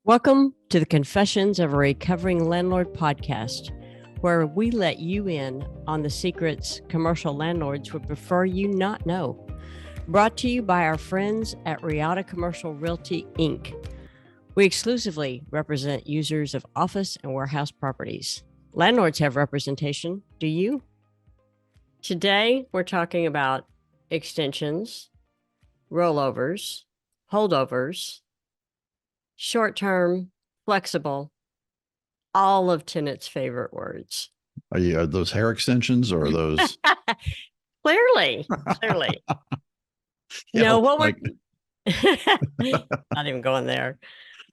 Welcome to the Confessions of a Recovering Landlord podcast, where we let you in on the secrets commercial landlords would prefer you not know. Brought to you by our friends at REATA Commercial Realty, Inc. We exclusively represent users of office and warehouse properties. Landlords have representation. Do you? Today, we're talking about extensions, rollovers, holdovers, short-term, flexible, all of Tenant's favorite words. Are those hair extensions or are those? Clearly. Yeah, No, what like... we're not even going there.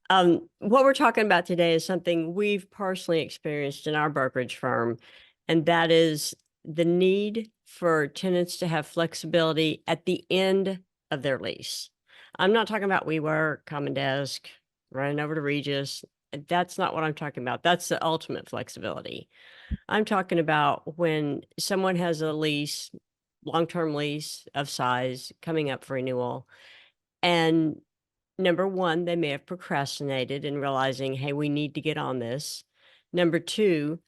What we're talking about today is something we've personally experienced in our brokerage firm, and that is the need for tenants to have flexibility at the end of their lease. I'm not talking about WeWork, Common Desk, running over to Regis. That's not what I'm talking about. That's the ultimate flexibility. I'm talking about when someone has a lease, long-term lease of size coming up for renewal, and number one, they may have procrastinated in realizing, hey, we need to get on this. Number two,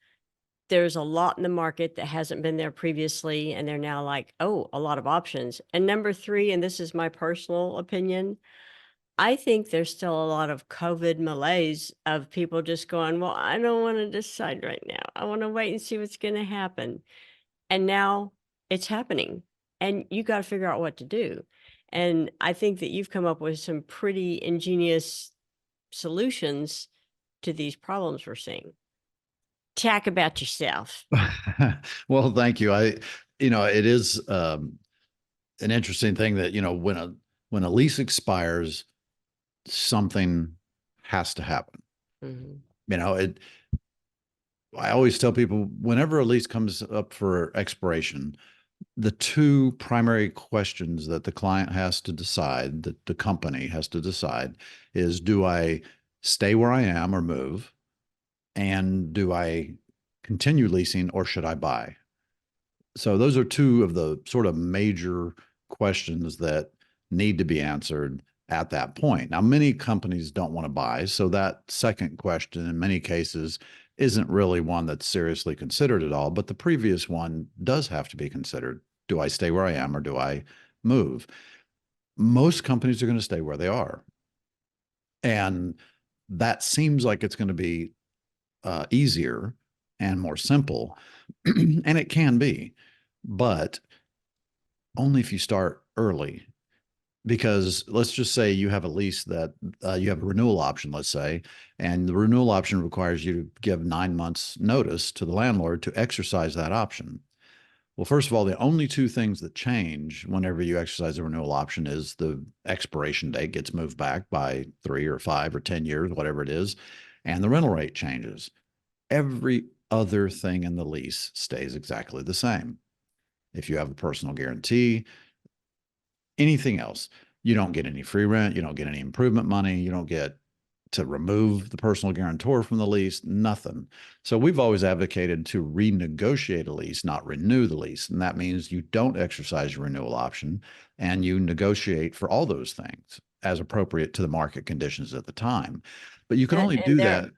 there's a lot in the market that hasn't been there previously, and they're now like, oh, a lot of options. And number three, and this is my personal opinion, I think there's still a lot of COVID malaise of people just going, well, I don't want to decide right now. I want to wait and see what's going to happen. And now it's happening, and you got to figure out what to do. And I think that you've come up with some pretty ingenious solutions to these problems we're seeing. Talk about yourself. Well, thank you. It is an interesting thing that, when a lease expires, something has to happen. Mm-hmm. I always tell people whenever a lease comes up for expiration, the two primary questions that the client has to decide, that the company has to decide, is do I stay where I am or move? And do I continue leasing or should I buy? So those are two of the sort of major questions that need to be answered at that point. Now, many companies don't want to buy, so that second question in many cases isn't really one that's seriously considered at all, but the previous one does have to be considered. Do I stay where I am or do I move? Most companies are going to stay where they are. And that seems like it's going to be easier and more simple, and it can be, but only if you start early. Because let's just say you have a lease that you have a renewal option, let's say, and the renewal option requires you to give 9 months notice to the landlord to exercise that option. Well, first of all, the only two things that change whenever you exercise a renewal option is the expiration date gets moved back by 3 or 5 or 10 years, whatever it is, and the rental rate changes. Every other thing in the lease stays exactly the same. If you have a personal guarantee, anything else, you don't get any free rent, you don't get any improvement money, you don't get to remove the personal guarantor from the lease, nothing. So we've always advocated to renegotiate a lease, not renew the lease. And that means you don't exercise your renewal option and you negotiate for all those things as appropriate to the market conditions at the time. But you can only do that.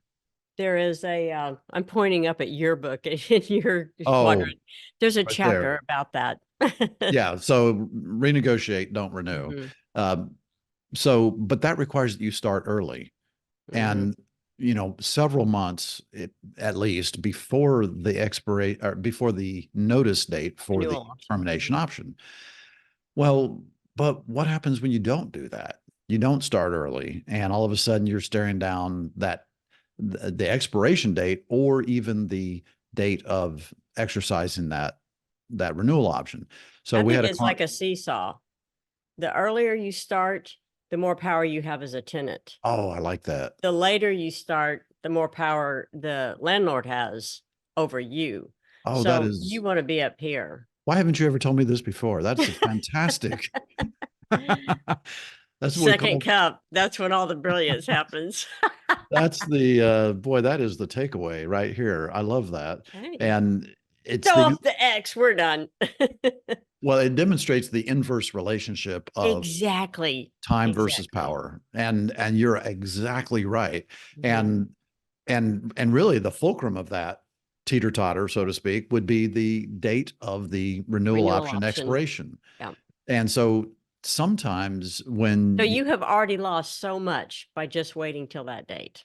There is I'm pointing up at your book in your quadrant. There's a chapter about that. Yeah. So renegotiate, don't renew. Mm-hmm. But that requires that you start early. And, several months at least before the before the notice date for the termination option. Well, but what happens when you don't do that? You don't start early, and all of a sudden you're staring down the expiration date or even the date of exercising that renewal option. So it's like a seesaw. The earlier you start, the more power you have as a tenant. Oh, I like that. The later you start, the more power the landlord has over you. Oh, so you want to be up here. Why haven't you ever told me this before? That's fantastic. That's second cup. That's when all the brilliance happens. That's the boy, that is the takeaway right here. I love that. Hey. And it's Throw the, off the X. We're done. well, it demonstrates the inverse relationship of Exactly. time versus Exactly. power. And you're exactly right. Mhm. And really the fulcrum of that teeter-totter, so to speak, would be the date of the renewal Renewal option option. expiration. Yeah. And so sometimes when So you have already lost so much by just waiting till that date.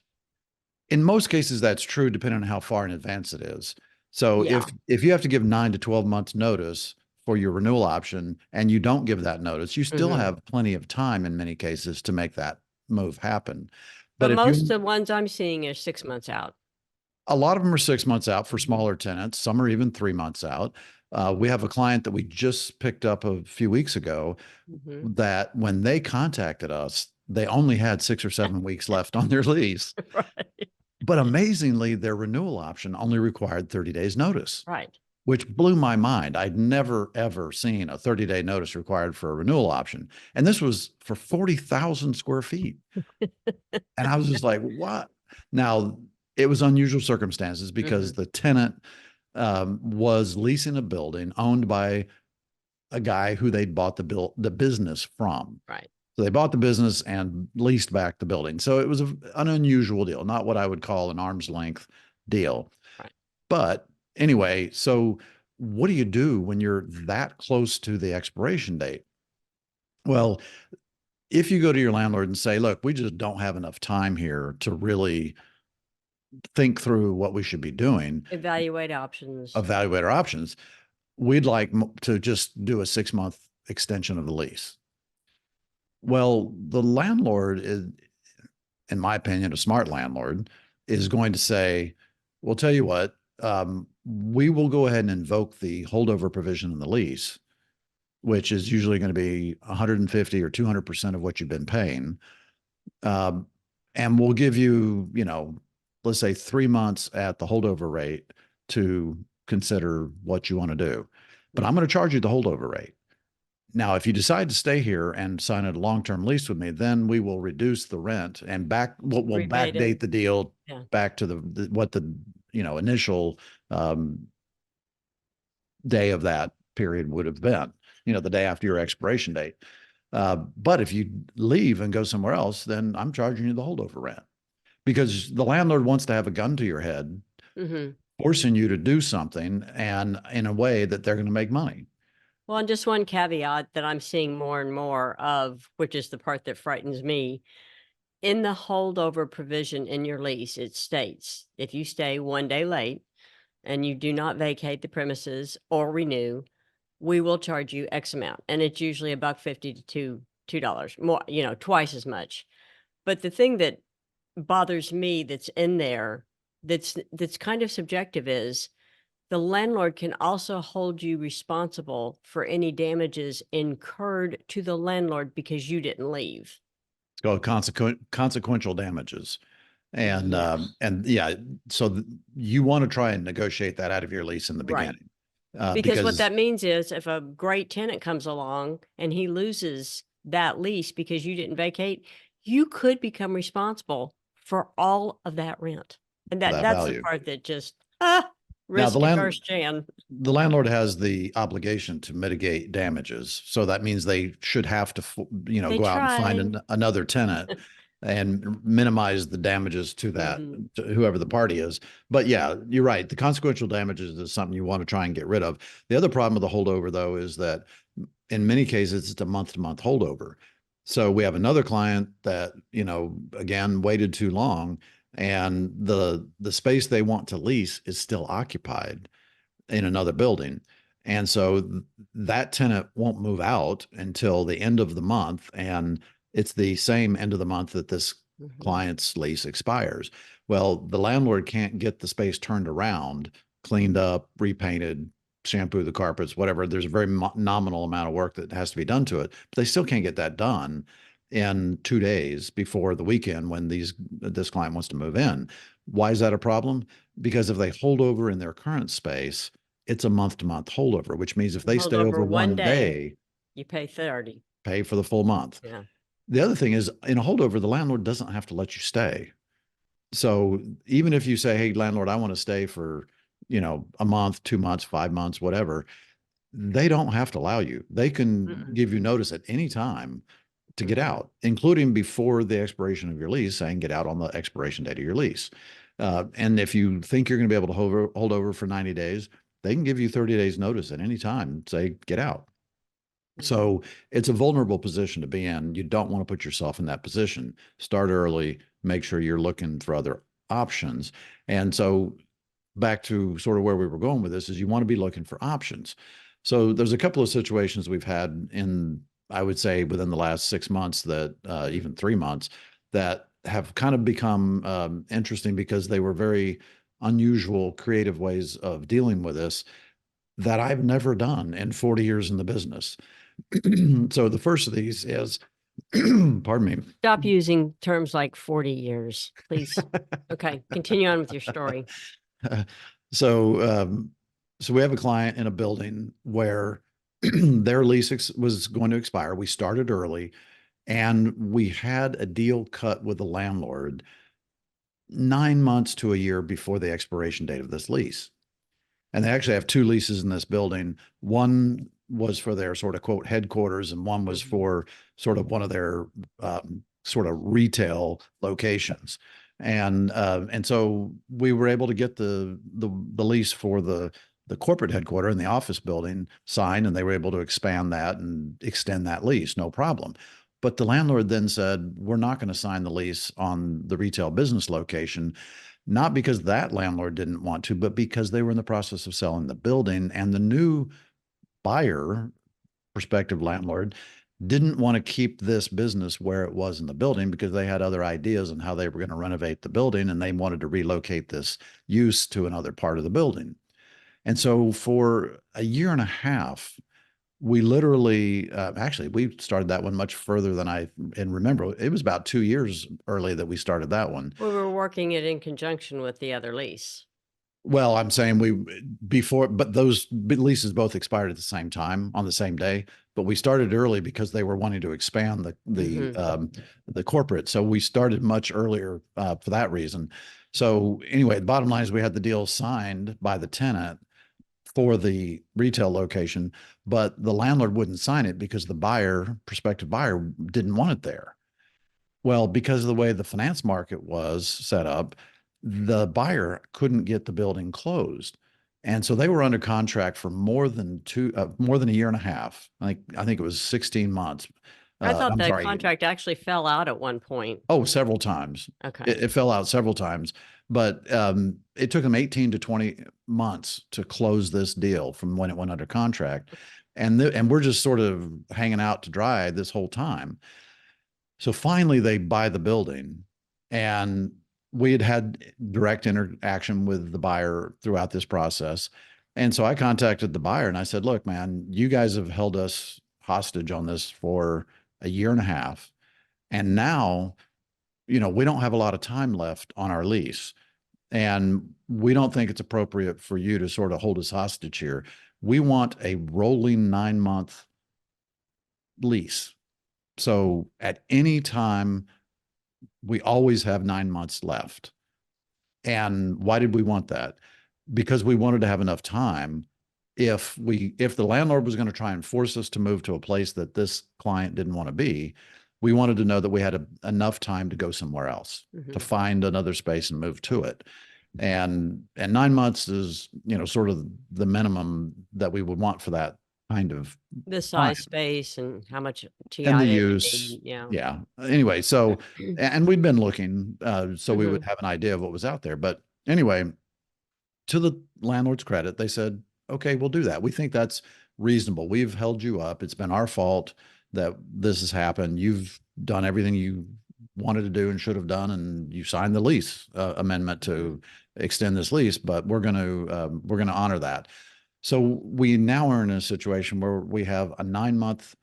in most cases that's true, depending on how far in advance it is. So Yeah. if you have to give 9 to 12 months notice for your renewal option and you don't give that notice, you still Hmm. have plenty of time in many cases to make that move happen. But But if most of you the ones I'm seeing are 6 months out. a lot of them are 6 months out for Mhm. smaller tenants. Some are even 3 months out. We have a client that we just picked up a few weeks ago Mhm. that when they contacted us, they only had 6 or 7 weeks left on their lease. Right. But amazingly, their renewal option only required 30 days notice, Right. which blew my mind. I'd never, ever seen a 30-day notice required for a renewal option. And this was for 40,000 square feet. And I was just like, what? Now, it was unusual circumstances because Hmm. the tenant was leasing a building owned by a guy who they'd bought the business from. Right. So they bought the business and leased back the building. So it was an unusual deal, not what I would call an arm's length deal. Right. But anyway, so what do you do when you're that close to the expiration date? Well, if you go to your landlord and say, look, we just don't have enough time here to really think through what we should be doing, Evaluate options. evaluate our options, we'd like to just do a 6 month extension of the lease. Well, the landlord is, in my opinion, a smart landlord is going to say, "Well, tell you what, we will go ahead and invoke the holdover provision in the lease, which is usually going to be 150 or 200% of what you've been paying, um, and we'll give you, let's say 3 months at the holdover rate to consider what you want to do, but I'm going to charge you the holdover rate." Now, if you decide to stay here and sign a long-term lease with me, then we will reduce the rent and we'll Rebate backdate it. the deal Yeah. back to what the initial day of that period would have been, the day after your expiration date. But if you leave and go somewhere else, then I'm charging you the holdover rent because the landlord wants to have a gun to your head, Hmm. forcing you to do something and in a way that they're going to make money. Well, and just one caveat that I'm seeing more and more of, which is the part that frightens me. In the holdover provision in your lease, it states if you stay 1 day late and you do not vacate the premises or renew, we will charge you X amount. And it's usually a buck 50 to $2 more, twice as much. But the thing that bothers me that's in there that's kind of subjective is the landlord can also hold you responsible for any damages incurred to the landlord because you didn't leave. It's called consequential damages. Yeah, And yeah, so you want to try and negotiate that out of your lease in the right. beginning, Because what because that means is if a great tenant comes along and he loses that lease because you didn't vacate, you could become responsible for all of that rent. And for that that's the value. part that just Now risk averse Jan. the landlord has the obligation to mitigate damages, so that means they should have to They go out and find try. another tenant and minimize the damages to that Hmm. to whoever the party is. But yeah, you're right. The consequential damages is something you want to try and get rid of. The other problem with the holdover, though, is that in many cases it's a month-to-month holdover. So we have another client that, again, waited too long, and the space they want to lease is still occupied in another building. And so that tenant won't move out until the end of the month. And it's the same end of the month that this Hmm. client's lease expires. Well, the landlord can't get the space turned around, cleaned up, repainted, shampoo the carpets, whatever. There's a very nominal amount of work that has to be done to it, but they still can't get that done in 2 days before the weekend when this client wants to move in. Why is that a problem? Because if they hold over in their current space, it's a month-to-month holdover, which means if You they hold stay over over one one day, day, you pay 30. pay for the full month. Yeah. The other thing is in a holdover, the landlord doesn't have to let you stay. So even if you say, hey, landlord, I want to stay for a month, 2 months, 5 months, whatever, they don't have to allow you. They can Mm-mm. give you notice at any time to get Mhm. out, including before the expiration of your lease, saying get out on the expiration date of your lease. And if you think you're going to be able to hold over for 90 days, they can give you 30 days notice at any time, say get out. So it's a vulnerable position to be in. You don't want to put yourself in that position. Start early, make sure you're looking for other options. And so back to sort of where we were going with this is you want to be looking for options. So there's a couple of situations we've had in, I would say, within the last 6 months that even 3 months that have kind of become interesting because they were very unusual, creative ways of dealing with this that I've never done in 40 years in the business. So the first of these is, pardon me. Stop using terms like 40 years, please. Okay, continue on with your story. So, so we have a client in a building where their lease was going to expire. We started early and we had a deal cut with the landlord 9 months to a year before the expiration date of this lease. And they actually have 2 leases in this building. One was for their sort of quote headquarters, and one was for sort of one of their sort of retail locations. And so we were able to get the lease for the corporate headquarters in the office building signed, and they were able to expand that and extend that lease, no problem. But the landlord then said, we're not going to sign the lease on the retail business location, not because that landlord didn't want to, but because they were in the process of selling the building. And the new buyer, prospective landlord, didn't want to keep this business where it was in the building because they had other ideas on how they were going to renovate the building and they wanted to relocate this use to another part of the building. And so for a year and a half, we literally, actually, we started that one much further than I and remember. It was about 2 years early that we started that one. We were working it in conjunction with the other lease. Well, I'm saying but those leases both expired at the same time on the same day. But we started early because they were wanting to expand the corporate. So we started much earlier for that reason. So anyway, the bottom line is we had the deal signed by the tenant for the retail location, but the landlord wouldn't sign it because the prospective buyer, didn't want it there. Well, because of the way the finance market was set up, the buyer couldn't get the building closed. And so they were under contract for more than a year and a half. I think it was 16 months. I thought I'm the sorry. contract actually fell out at one point. Oh, several times. Okay. It fell out several times, but it took them 18 to 20 months to close this deal from when it went under contract. And we're just sort of hanging out to dry this whole time. So finally they buy the building, and we had direct interaction with the buyer throughout this process. And so I contacted the buyer and I said, look, man, you guys have held us hostage on this for a year and a half. And now, we don't have a lot of time left on our lease. And we don't think it's appropriate for you to sort of hold us hostage here. We want a rolling 9-month lease. So at any time, we always have 9 months left. And why did we want that? Because we wanted to have enough time. If the landlord was going to try and force us to move to a place that this client didn't want to be, we wanted to know that we had enough time to go somewhere else, to find another space and move to it. And 9 months is, sort of the minimum that we would want for that kind of The time. size, space, and how much TI And the they would use. need. Yeah. Yeah. Anyway, so, and we'd been looking, so we would Mhm. have an idea of what was out there. But anyway, to the landlord's credit, they said, okay, we'll do that. We think that's reasonable. We've held you up. It's been our fault that this has happened. You've done everything you wanted to do and should have done, and you signed the lease amendment to extend this lease, but we're going to honor that. So we now are in a situation where we have a 9-month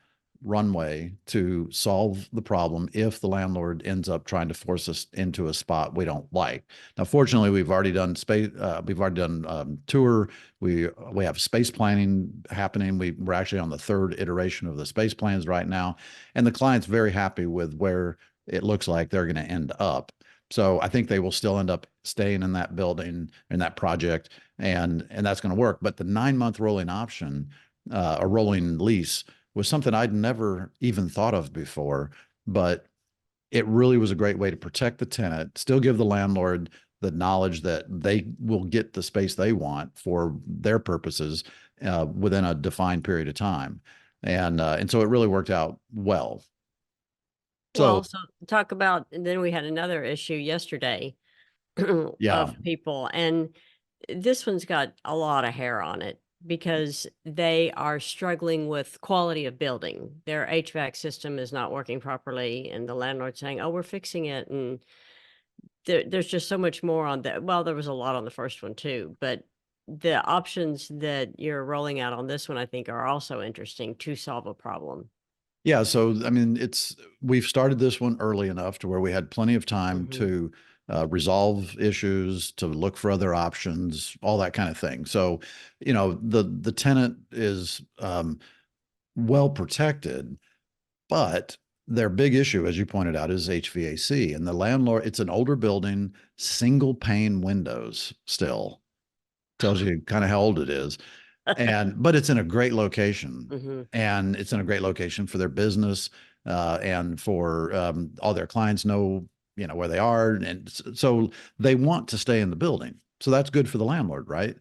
runway to solve the problem if the landlord ends up trying to force us into a spot we don't like. Now, fortunately, we've already done space. We've already done tour. We have space planning happening. We're actually on the 3rd iteration of the space plans right now, and the client's very happy with where it looks like they're going to end up. So I think they will still end up staying in that building, in that project, and that's going to work. But the 9-month rolling option, a rolling lease, was something I'd never even thought of before. But it really was a great way to protect the tenant, still give the landlord the knowledge that they will get the space they want for their purposes within a defined period of time. And so it really worked out well. So Well, so talk about, and then we had another issue yesterday yeah, of people, and this one's got a lot of hair on it because they are struggling with quality of building. Their HVAC system is not working properly, and the landlord's saying, "Oh, we're fixing it." And there's just so much more on that. Well, there was a lot on the first one too, but the options that you're rolling out on this one, I think, are also interesting to solve a problem. yeah. So I mean, we've started this one early enough to where we had plenty of time Hmm. to resolve issues, to look for other options, all that kind of thing. So, the tenant is well protected, but their big issue, as you pointed out, is HVAC. And the landlord, it's an older building, single pane windows still. Tells you kind of how old it is. But it's in a great location. Hmm. And it's in a great location for their business, and for all their clients know, where they are. And so they want to stay in the building. So that's good for the landlord, right?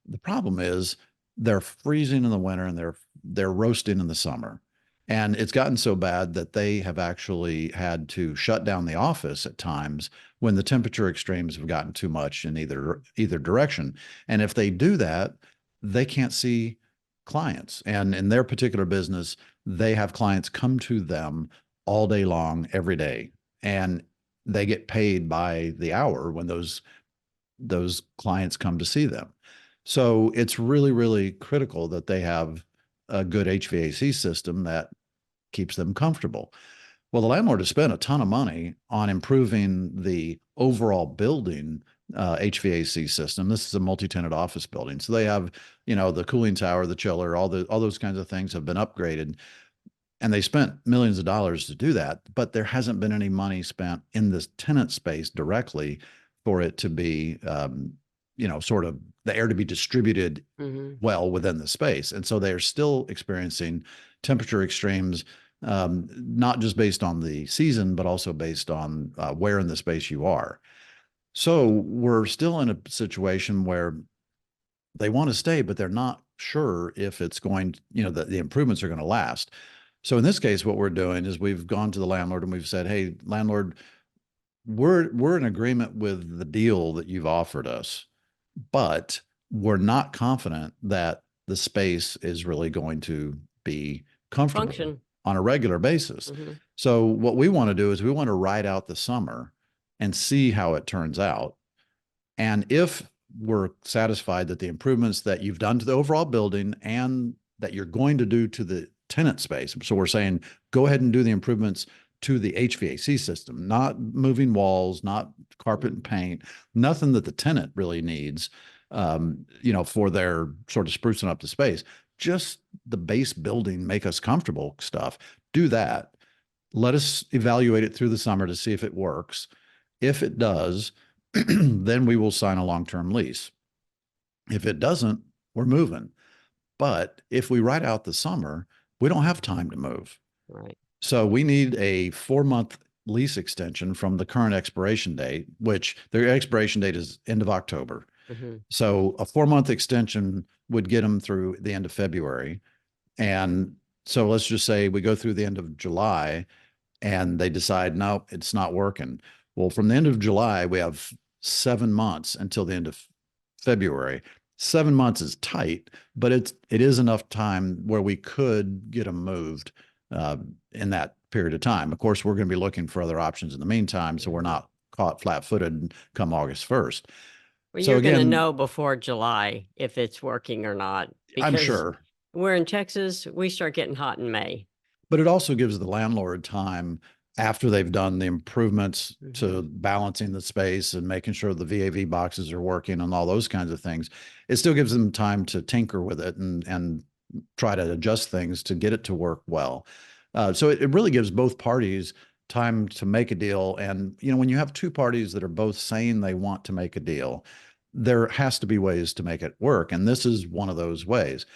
The problem is they're freezing in the winter and they're roasting in the summer. And it's gotten so bad that they have actually had to shut down the office at times when the temperature extremes have gotten too much in either direction. And if they do that, they can't see clients. And in their particular business, they have clients come to them all day long, every day. And they get paid by the hour when those clients come to see them. So it's really, really critical that they have a good HVAC system that keeps them comfortable. Well, the landlord has spent a ton of money on improving the overall building HVAC system. This is a multi-tenant office building. So they have, the cooling tower, the chiller, all those kinds of things have been upgraded. And they spent millions of dollars to do that, but there hasn't been any money spent in this tenant space directly for it to be, sort of the air to be distributed Hmm. well within the space. And so they're still experiencing temperature extremes, not just based on the season, but also based on where in the space you are. So we're still in a situation where they want to stay, but they're not sure if it's going, the improvements are going to last. So in this case, what we're doing is we've gone to the landlord and we've said, "Hey, landlord, we're in agreement with the deal that you've offered us, but we're not confident that the space is really going to be comfortable Function. on a regular basis." Hmm. So what we want to do is we want to ride out the summer and see how it turns out. And if we're satisfied that the improvements that you've done to the overall building and that you're going to do to the tenant space, so we're saying go ahead and do the improvements to the HVAC system, not moving walls, not carpet and paint, nothing that the tenant really needs, for their sort of sprucing up the space. Just the base building, make us comfortable stuff. Do that. Let us evaluate it through the summer to see if it works. If it does, then we will sign a long-term lease. If it doesn't, we're moving. But if we ride out the summer, we don't have time to move. Right. So we need a 4-month lease extension from the current expiration date, which their expiration date is end of October. Hmm. So a 4-month extension would get them through the end of February. And so let's just say we go through the end of July and they decide, no, it's not working. Well, from the end of July, we have 7 months until the end of February. 7 months is tight, but it is enough time where we could get them moved in that period of time. Of course, we're going to be looking for other options in the meantime, so we're not caught flat-footed come August 1st. Well, So you're going to again, know before July if it's working or not, I'm because sure, we're in Texas. We start getting hot in May. but it also gives the landlord time after they've done the improvements to Hmm. balancing the space and making sure the VAV boxes are working and all those kinds of things. It still gives them time to tinker with it and try to adjust things to get it to work well. So it really gives both parties time to make a deal. And, when you have two parties that are both saying they want to make a deal, there has to be ways to make it work. And this is one of those ways.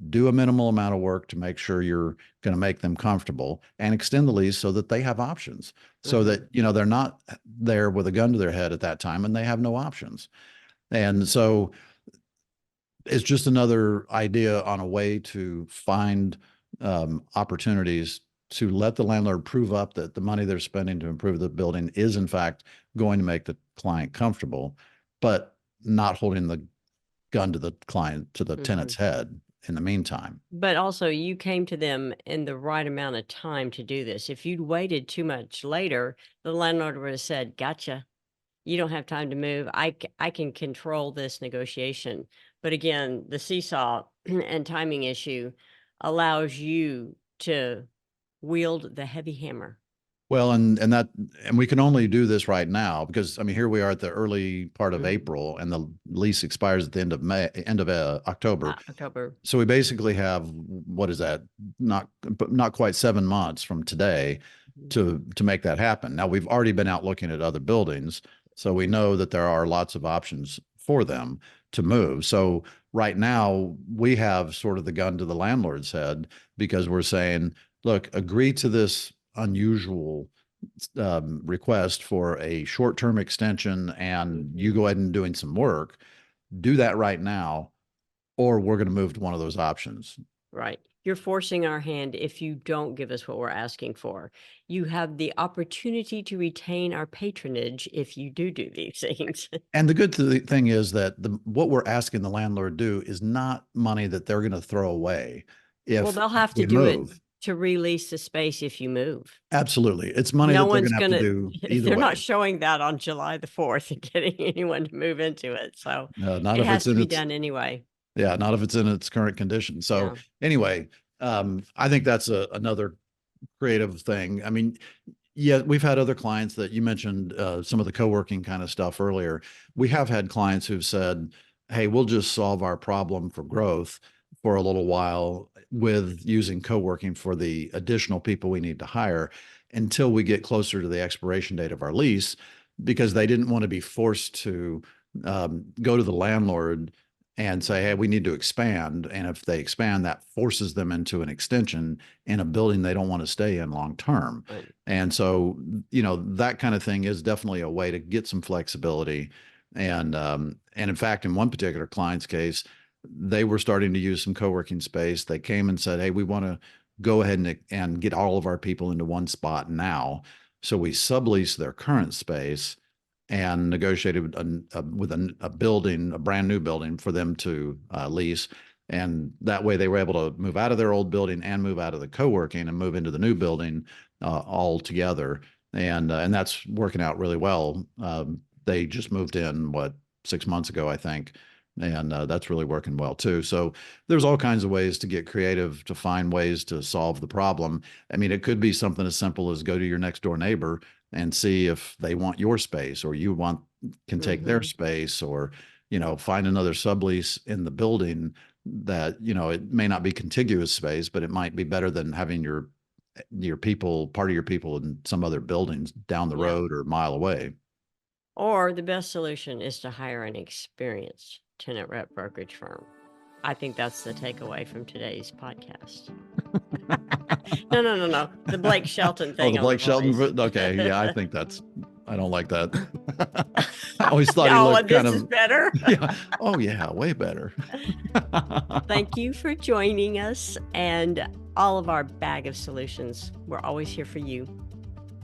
Do a minimal amount of work to make sure you're going to make them comfortable, and extend the lease so that they have options, so that, they're not there with a gun to their head at that time and they have no options. And so it's just another idea on a way to find opportunities to let the landlord prove up that the money they're spending to improve the building is in fact going to make the client comfortable, but not holding the gun to the client, to the tenant's head in the meantime. But also, you came to them in the right amount of time to do this. If you'd waited too much later, the landlord would have said, gotcha, you don't have time to move. I can control this negotiation. But again, the seesaw and timing issue allows you to wield the heavy hammer. Well, and we can only do this right now because, I mean, here we are at the early part of April, and the lease expires at the end of October. October. So we basically have, what is that? Not quite 7 months from today to make that happen. Now, we've already been out looking at other buildings, so we know that there are lots of options for them to move. So right now we have sort of the gun to the landlord's head, because we're saying, look, agree to this unusual request for a short-term extension, and you go ahead and doing some work, do that right now, or we're going to move to one of those options. Right. You're forcing our hand if you don't give us what we're asking for. You have the opportunity to retain our patronage if you do these things. And the good thing is that what we're asking the landlord do is not money that they're going to throw away. Well, they'll have to do it to release the space if you move. Absolutely. It's money that they're going to have to do either They're way. not showing that on July the 4th and getting anyone to move into it. So not it if has it's to in be its, done anyway. Yeah, not if it's in its current condition. So anyway, I think that's another creative thing. I mean, yeah, we've had other clients that you mentioned, some of the co-working kind of stuff earlier. We have had clients who've said, hey, we'll just solve our problem for growth for a little while with using co-working for the additional people we need to hire until we get closer to the expiration date of our lease, because they didn't want to be forced to go to the landlord and say, hey, we need to expand. And if they expand, that forces them into an extension in a building they don't want to stay in long term. Right. And so, that kind of thing is definitely a way to get some flexibility. And in fact, in one particular client's case, they were starting to use some co-working space. They came and said, hey, we want to go ahead and get all of our people into one spot now. So we subleased their current space and negotiated with a building, a brand new building for them to lease. And that way they were able to move out of their old building and move out of the co-working and move into the new building all together. And that's working out really well. They just moved in, 6 months ago, I think. And that's really working well too. So there's all kinds of ways to get creative, to find ways to solve the problem. I mean, it could be something as simple as go to your next door neighbor and see if they want your space, or you can take their space, or, find another sublease in the building that, it may not be contiguous space, but it might be better than having your people, part of your people in some other buildings down the road or a mile away. Or the best solution is to hire an experienced tenant rep brokerage firm. I think that's the takeaway from today's podcast. No. The Blake Shelton thing. Oh, the Blake Shelton. Okay. Yeah, I think I don't like that. I always thought he looked kind of. This is better. Yeah. Oh, yeah. Way better. Thank you for joining us, and all of our bag of solutions. We're always here for you.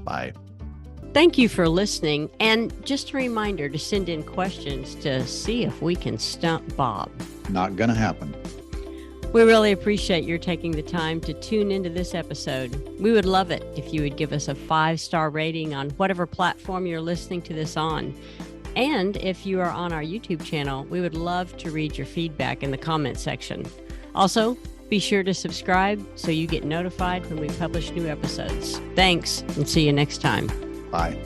Bye. Thank you for listening. And just a reminder to send in questions to see if we can stump Bob. Not going to happen. We really appreciate your taking the time to tune into this episode. We would love it if you would give us a 5-star rating on whatever platform you're listening to this on. And if you are on our YouTube channel, we would love to read your feedback in the comment section. Also, be sure to subscribe so you get notified when we publish new episodes. Thanks, and see you next time. Bye.